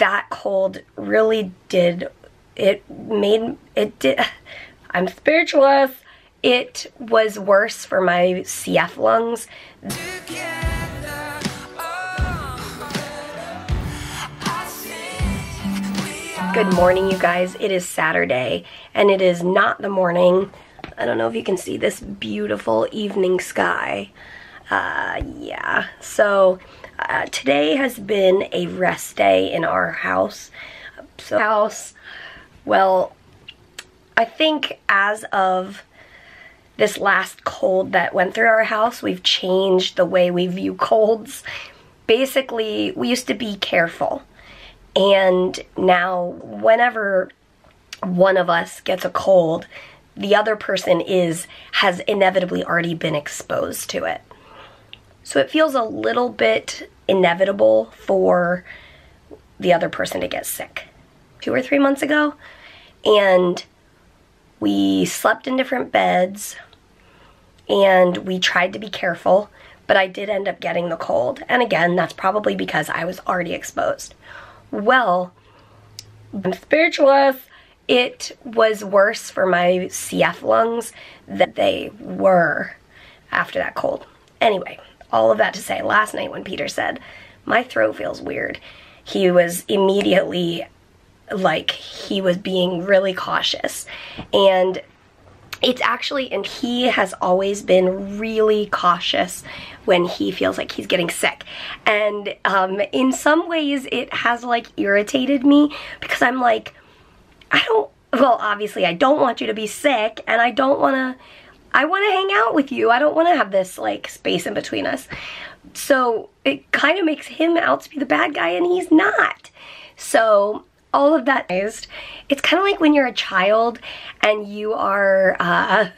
that cold really did, I'm speechless. It was worse for my CF lungs. Good morning, you guys. It is Saturday, and it is not the morning. I don't know if you can see this beautiful evening sky. Yeah. So, today has been a rest day in our house. Well, I think as of this last cold that went through our house, we've changed the way we view colds. Basically, we used to be careful. And now, whenever one of us gets a cold, the other person has inevitably already been exposed to it. So it feels a little bit inevitable for the other person to get sick. 2 or 3 months ago, and we slept in different beds, and we tried to be careful, but I did end up getting the cold. And again, that's probably because I was already exposed. Well, I'm speechless. It was worse for my CF lungs than they were after that cold. Anyway, all of that to say, last night when Peter said, my throat feels weird, he was immediately like, he was being really cautious. And it's actually, and he has always been really cautious when he feels like he's getting sick. And in some ways it has like irritated me, because I'm like, well, obviously I don't want you to be sick, and I want to hang out with you. I don't want to have this like space in between us. So it kind of makes him out to be the bad guy, and he's not. So all of that is, it's kind of like when you're a child and you are,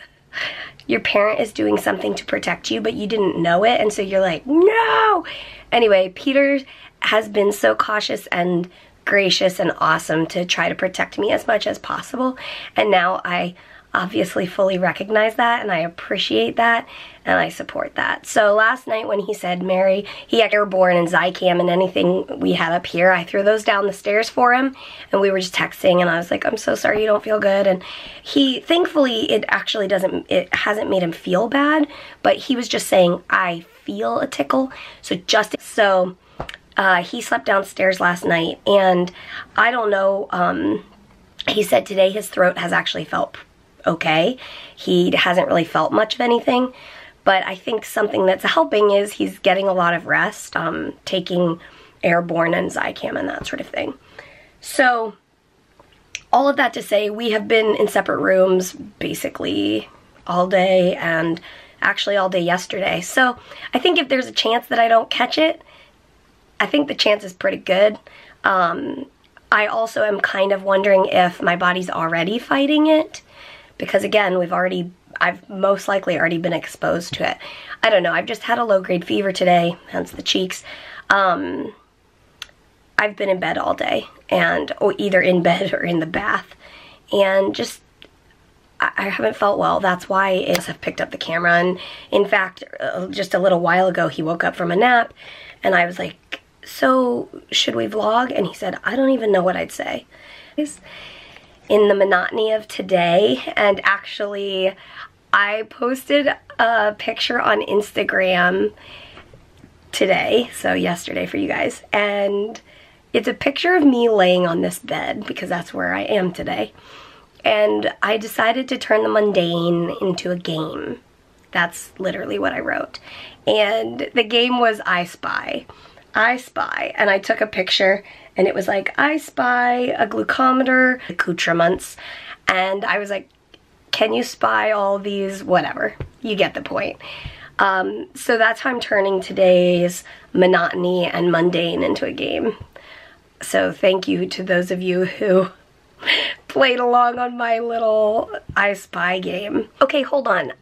your parent is doing something to protect you, but you didn't know it, and so you're like, no! Anyway, Peter has been so cautious and gracious and awesome to try to protect me as much as possible, and now I obviously fully recognize that, and I appreciate that, and I support that. So last night when he said, Mary, he had Airborne and Zicam and anything we had up here, I threw those down the stairs for him, and we were just texting, and I was like, I'm so sorry you don't feel good. And he, thankfully, it hasn't made him feel bad, but he was just saying, I feel a tickle. So he slept downstairs last night, and I don't know, he said today his throat has actually felt okay. He hasn't really felt much of anything, but I think something that's helping is he's getting a lot of rest, taking Airborne and Zicam and that sort of thing. So all of that to say, we have been in separate rooms basically all day, and actually all day yesterday. So I think if there's a chance that I don't catch it, I think the chance is pretty good. I also am kind of wondering if my body's already fighting it, because again, I've most likely already been exposed to it. I don't know, I've just had a low-grade fever today, hence the cheeks. I've been in bed all day, and either in bed or in the bath, and just, I haven't felt well. That's why I've picked up the camera. And in fact, just a little while ago, he woke up from a nap, and I was like, so should we vlog? And he said, I don't even know what I'd say. In the monotony of today, and actually I posted a picture on Instagram today, so yesterday for you guys, and it's a picture of me laying on this bed because that's where I am today, and I decided to turn the mundane into a game. That's literally what I wrote, and the game was I Spy. I Spy, and I took a picture, and it was like, I spy a glucometer, accoutrements, and I was like, can you spy all these, whatever, you get the point. So that's how I'm turning today's monotony and mundane into a game. So thank you to those of you who played along on my little I Spy game. Okay, hold on,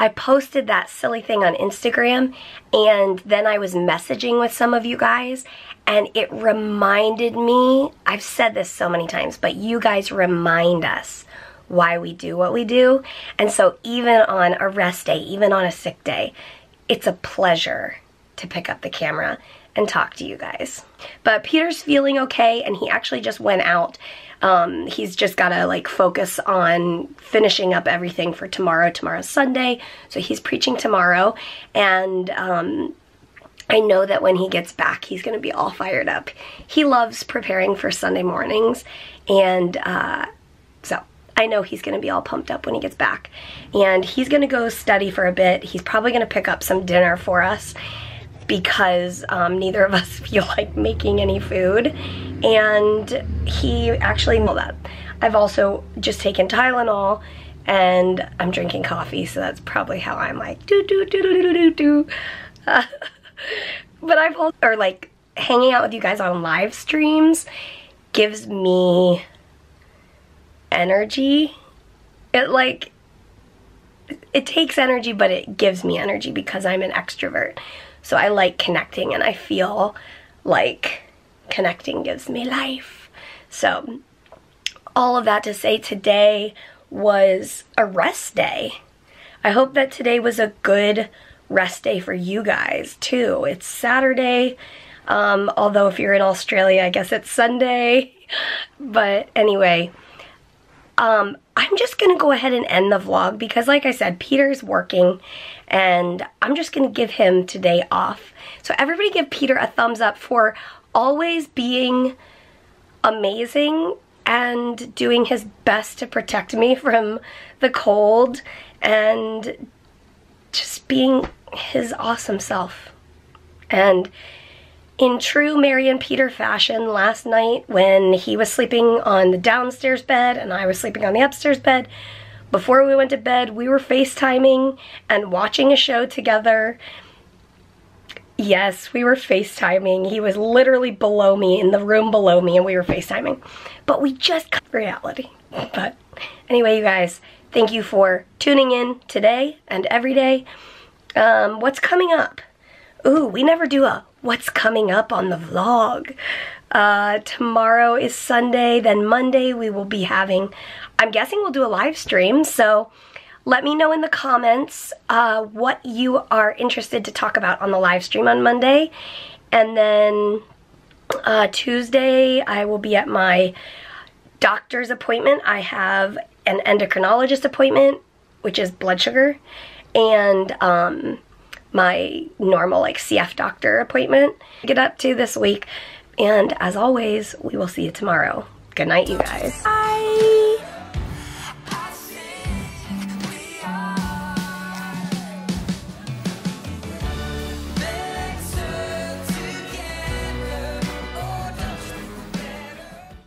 I posted that silly thing on Instagram, and then I was messaging with some of you guys, and it reminded me, I've said this so many times, but you guys remind us why we do what we do. And so even on a rest day, even on a sick day, it's a pleasure to pick up the camera and talk to you guys. But Peter's feeling okay, and he actually just went out. He's just gotta like focus on finishing up everything for tomorrow. Tomorrow's Sunday, so he's preaching tomorrow, and I know that when he gets back, he's gonna be all fired up. He loves preparing for Sunday mornings, and so I know he's gonna be all pumped up when he gets back. And he's gonna go study for a bit. He's probably gonna pick up some dinner for us because neither of us feel like making any food. And he actually know that. I've also just taken Tylenol and I'm drinking coffee, so that's probably how I'm like do. But I've also, or like hanging out with you guys on live streams gives me energy. It takes energy, but it gives me energy because I'm an extrovert. So I like connecting, and I feel like connecting gives me life. So all of that to say, today was a rest day. I hope that today was a good rest day for you guys too. It's Saturday, although if you're in Australia, I guess it's Sunday. But anyway, I'm just gonna go ahead and end the vlog because like I said, Peter's working and I'm just gonna give him today off. So everybody give Peter a thumbs up for always being amazing and doing his best to protect me from the cold and just being his awesome self. And in true Mary and Peter fashion, last night when he was sleeping on the downstairs bed and I was sleeping on the upstairs bed, before we went to bed, we were FaceTiming and watching a show together. Yes, we were FaceTiming. He was literally below me, in the room below me, and we were FaceTiming. But we just cut reality. But anyway, you guys, thank you for tuning in today and every day. What's coming up? Ooh, we never do a what's coming up on the vlog. Tomorrow is Sunday, then Monday we will be having, I'm guessing we'll do a live stream, so let me know in the comments what you are interested to talk about on the live stream on Monday. And then Tuesday I will be at my doctor's appointment. I have an endocrinologist appointment, which is blood sugar, and my normal like CF doctor appointment to get up to this week. And as always, we will see you tomorrow. Good night, you guys. Bye.